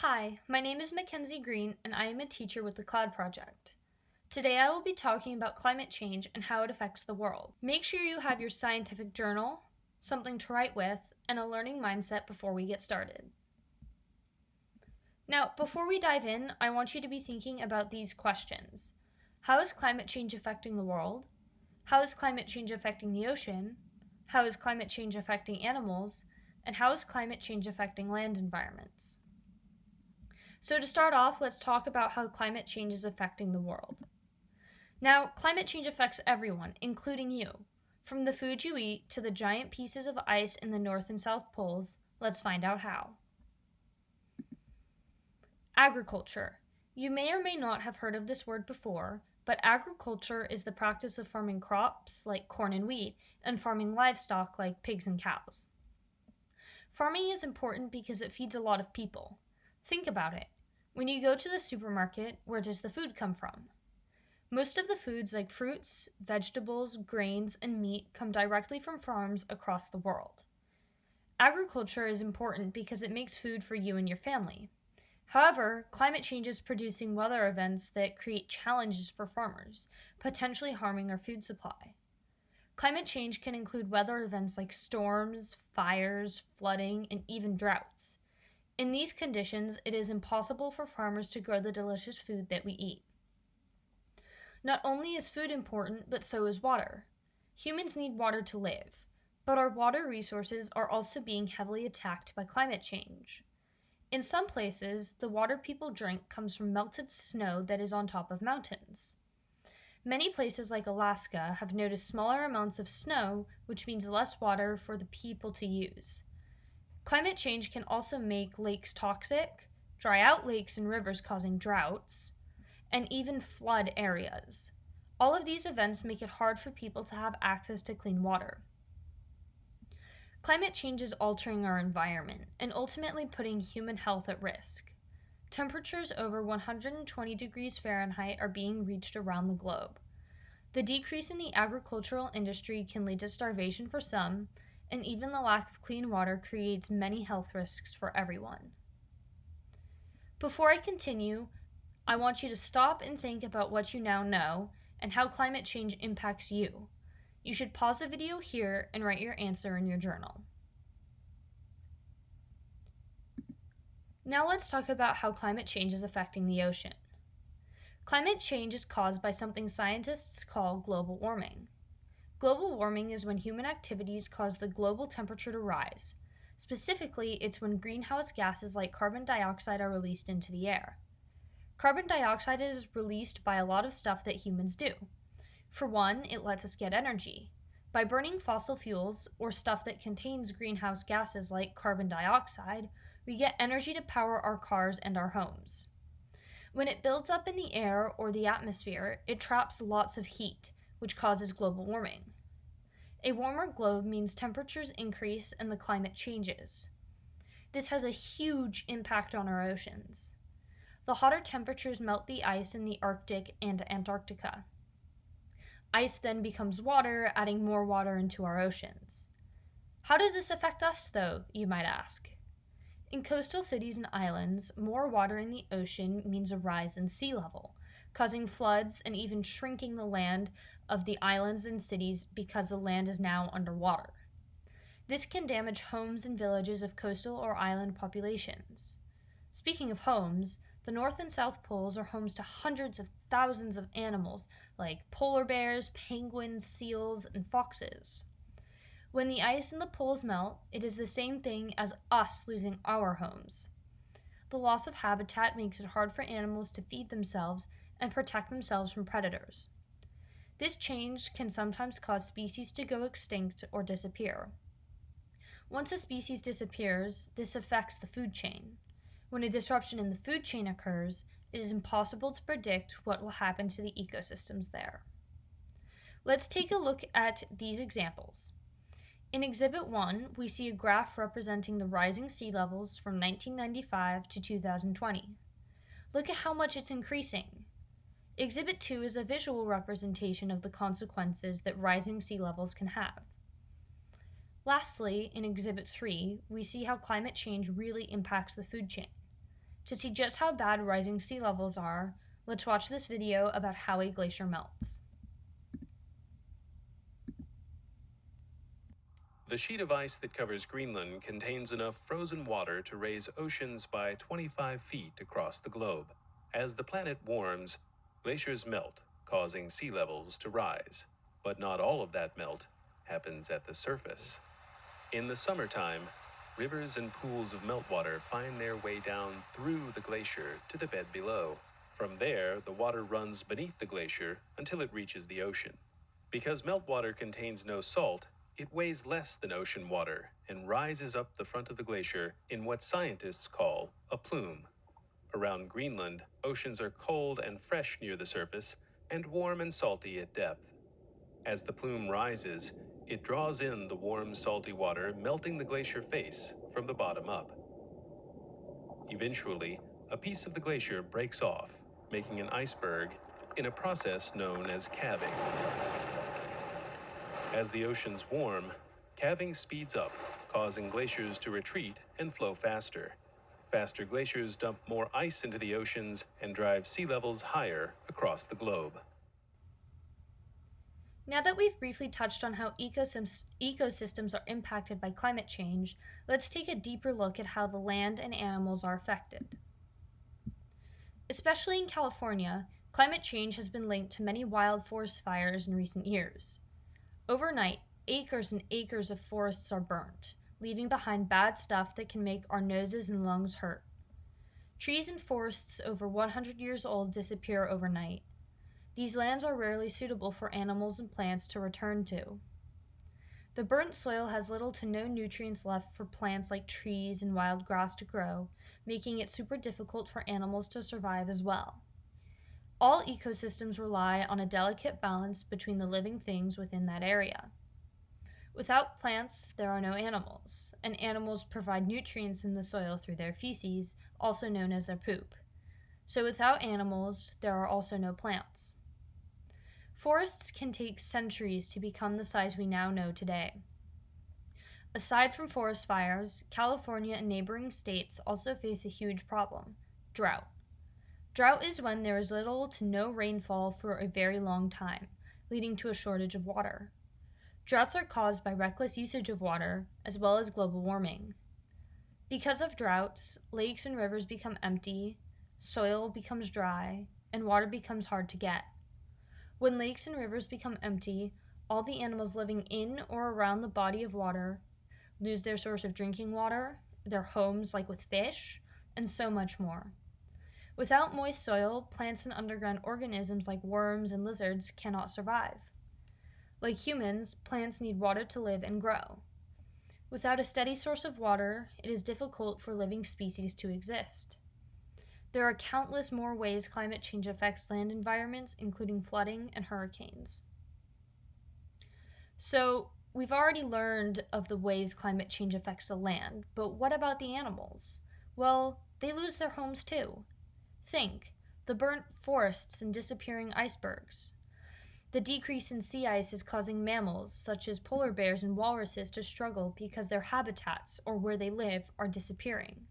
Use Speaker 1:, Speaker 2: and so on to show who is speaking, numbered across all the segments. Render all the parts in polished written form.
Speaker 1: Hi, my name is Mackenzie Green, and I am a teacher with the Cloud Project. Today I will be talking about climate change and how it affects the world. Make sure you have your scientific journal, something to write with, and a learning mindset before we get started. Now, before we dive in, I want you to be thinking about these questions. How is climate change affecting the world? How is climate change affecting the ocean? How is climate change affecting animals? And how is climate change affecting land environments? So to start off, let's talk about how climate change is affecting the world. Now, climate change affects everyone, including you. From the food you eat to the giant pieces of ice in the North and South Poles, let's find out how. Agriculture. You may or may not have heard of this word before, but agriculture is the practice of farming crops like corn and wheat and farming livestock like pigs and cows. Farming is important because it feeds a lot of people. Think about it. When you go to the supermarket, where does the food come from? Most of the foods like fruits, vegetables, grains, and meat come directly from farms across the world. Agriculture is important because it makes food for you and your family. However, climate change is producing weather events that create challenges for farmers, potentially harming our food supply. Climate change can include weather events like storms, fires, flooding, and even droughts. In these conditions, it is impossible for farmers to grow the delicious food that we eat. Not only is food important, but so is water. Humans need water to live, but our water resources are also being heavily attacked by climate change. In some places, the water people drink comes from melted snow that is on top of mountains. Many places like Alaska have noticed smaller amounts of snow, which means less water for the people to use. Climate change can also make lakes toxic, dry out lakes and rivers causing droughts, and even flood areas. All of these events make it hard for people to have access to clean water. Climate change is altering our environment and ultimately putting human health at risk. Temperatures over 120 degrees Fahrenheit are being reached around the globe. The decrease in the agricultural industry can lead to starvation for some, and even the lack of clean water creates many health risks for everyone. Before I continue, I want you to stop and think about what you now know and how climate change impacts you. You should pause the video here and write your answer in your journal. Now let's talk about how climate change is affecting the ocean. Climate change is caused by something scientists call global warming. Global warming is when human activities cause the global temperature to rise. Specifically, it's when greenhouse gases like carbon dioxide are released into the air. Carbon dioxide is released by a lot of stuff that humans do. For one, it lets us get energy. By burning fossil fuels, or stuff that contains greenhouse gases like carbon dioxide, we get energy to power our cars and our homes. When it builds up in the air or the atmosphere, it traps lots of heat, which causes global warming. A warmer globe means temperatures increase and the climate changes. This has a huge impact on our oceans. The hotter temperatures melt the ice in the Arctic and Antarctica. Ice then becomes water, adding more water into our oceans. How does this affect us, though, you might ask? In coastal cities and islands, more water in the ocean means a rise in sea level, causing floods and even shrinking the land of the islands and cities because the land is now underwater. This can damage homes and villages of coastal or island populations. Speaking of homes, the North and South Poles are homes to hundreds of thousands of animals like polar bears, penguins, seals, and foxes. When the ice in the poles melt, it is the same thing as us losing our homes. The loss of habitat makes it hard for animals to feed themselves and protect themselves from predators. This change can sometimes cause species to go extinct or disappear. Once a species disappears, this affects the food chain. When a disruption in the food chain occurs, it is impossible to predict what will happen to the ecosystems there. Let's take a look at these examples. In Exhibit 1, we see a graph representing the rising sea levels from 1995 to 2020. Look at how much it's increasing. Exhibit 2 is a visual representation of the consequences that rising sea levels can have. Lastly, in Exhibit 3, we see how climate change really impacts the food chain. To see just how bad rising sea levels are, let's watch this video about how a glacier melts.
Speaker 2: The sheet of ice that covers Greenland contains enough frozen water to raise oceans by 25 feet across the globe. As the planet warms, glaciers melt, causing sea levels to rise. But not all of that melt happens at the surface. In the summertime, rivers and pools of meltwater find their way down through the glacier to the bed below. From there, the water runs beneath the glacier until it reaches the ocean. Because meltwater contains no salt, it weighs less than ocean water and rises up the front of the glacier in what scientists call a plume. Around Greenland, oceans are cold and fresh near the surface and warm and salty at depth. As the plume rises, it draws in the warm, salty water, melting the glacier face from the bottom up. Eventually, a piece of the glacier breaks off, making an iceberg in a process known as calving. As the oceans warm, calving speeds up, causing glaciers to retreat and flow faster. Faster glaciers dump more ice into the oceans and drive sea levels higher across the globe.
Speaker 1: Now that we've briefly touched on how ecosystems are impacted by climate change, let's take a deeper look at how the land and animals are affected. Especially in California, climate change has been linked to many wild forest fires in recent years. Overnight, acres and acres of forests are burnt, leaving behind bad stuff that can make our noses and lungs hurt. Trees and forests over 100 years old disappear overnight. These lands are rarely suitable for animals and plants to return to. The burnt soil has little to no nutrients left for plants like trees and wild grass to grow, making it super difficult for animals to survive as well. All ecosystems rely on a delicate balance between the living things within that area. Without plants, there are no animals, and animals provide nutrients in the soil through their feces, also known as their poop. So without animals, there are also no plants. Forests can take centuries to become the size we now know today. Aside from forest fires, California and neighboring states also face a huge problem: drought. Drought is when there is little to no rainfall for a very long time, leading to a shortage of water. Droughts are caused by reckless usage of water, as well as global warming. Because of droughts, lakes and rivers become empty, soil becomes dry, and water becomes hard to get. When lakes and rivers become empty, all the animals living in or around the body of water lose their source of drinking water, their homes like with fish, and so much more. Without moist soil, plants and underground organisms like worms and lizards cannot survive. Like humans, plants need water to live and grow. Without a steady source of water, it is difficult for living species to exist. There are countless more ways climate change affects land environments, including flooding and hurricanes. So, we've already learned of the ways climate change affects the land, but what about the animals? Well, they lose their homes too. Think, the burnt forests and disappearing icebergs. The decrease in sea ice is causing mammals, such as polar bears and walruses, to struggle because their habitats, or where they live, are disappearing.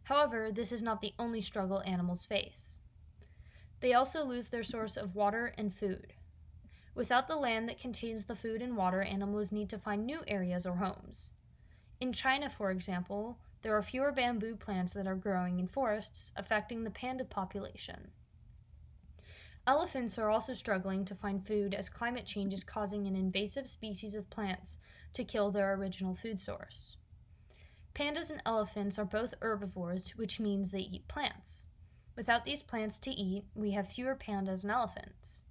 Speaker 1: However, this is not the only struggle animals face. They also lose their source of water and food. Without the land that contains the food and water, animals need to find new areas or homes. In China, for example, there are fewer bamboo plants that are growing in forests, affecting the panda population. Elephants are also struggling to find food as climate change is causing an invasive species of plants to kill their original food source. Pandas and elephants are both herbivores, which means they eat plants. Without these plants to eat, we have fewer pandas and elephants.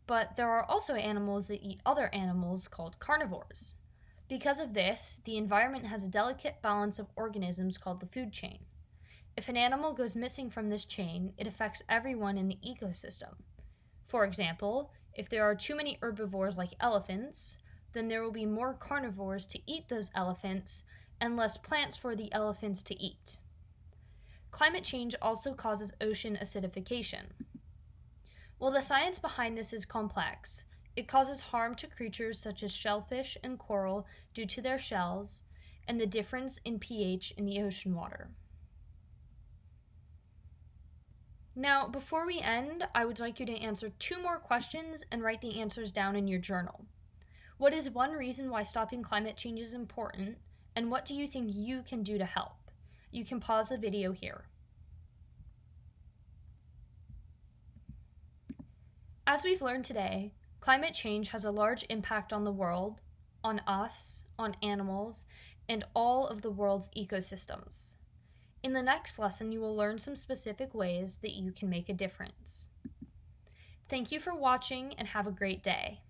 Speaker 1: But there are also animals that eat other animals called carnivores. Because of this, the environment has a delicate balance of organisms called the food chain. If an animal goes missing from this chain, it affects everyone in the ecosystem. For example, if there are too many herbivores like elephants, then there will be more carnivores to eat those elephants and less plants for the elephants to eat. Climate change also causes ocean acidification. While the science behind this is complex, it causes harm to creatures such as shellfish and coral due to their shells and the difference in pH in the ocean water. Now, before we end, I would like you to answer 2 more questions and write the answers down in your journal. What is one reason why stopping climate change is important, and what do you think you can do to help? You can pause the video here. As we've learned today, climate change has a large impact on the world, on us, on animals, and all of the world's ecosystems. In the next lesson, you will learn some specific ways that you can make a difference. Thank you for watching and have a great day.